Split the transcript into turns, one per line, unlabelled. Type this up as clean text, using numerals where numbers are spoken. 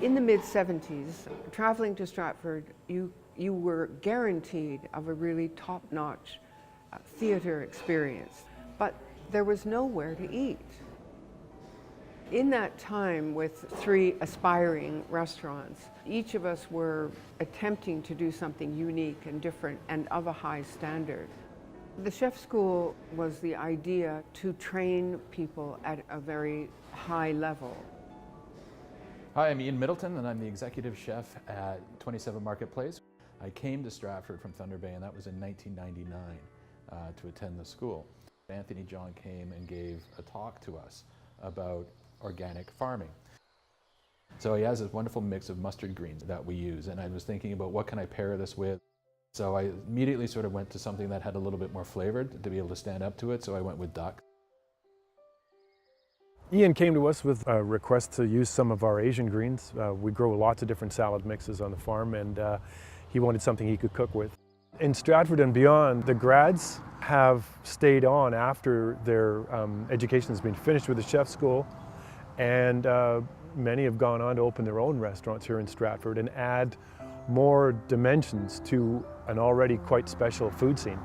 In the mid-70s, traveling to Stratford, you were guaranteed of a really top-notch theatre experience, but there was nowhere to eat. In that time, with 3 aspiring restaurants, each of us were attempting to do something unique and different and of a high standard. The chef school was the idea to train people at a very high level.
Hi, I'm Ian Middleton, and I'm the executive chef at 27 Marketplace. I came to Stratford from Thunder Bay, and that was in 1999 to attend the school. Anthony John came and gave a talk to us about organic farming. So he has this wonderful mix of mustard greens that we use, and I was thinking about what can I pair this with. So I immediately sort of went to something that had a little bit more flavor to be able to stand up to it, so I went with duck.
Ian came to us with a request to use some of our Asian greens. We grow lots of different salad mixes on the farm, and he wanted something he could cook with. In Stratford and beyond, the grads have stayed on after their education has been finished with the chef school, and many have gone on to open their own restaurants here in Stratford and add more dimensions to an already quite special food scene.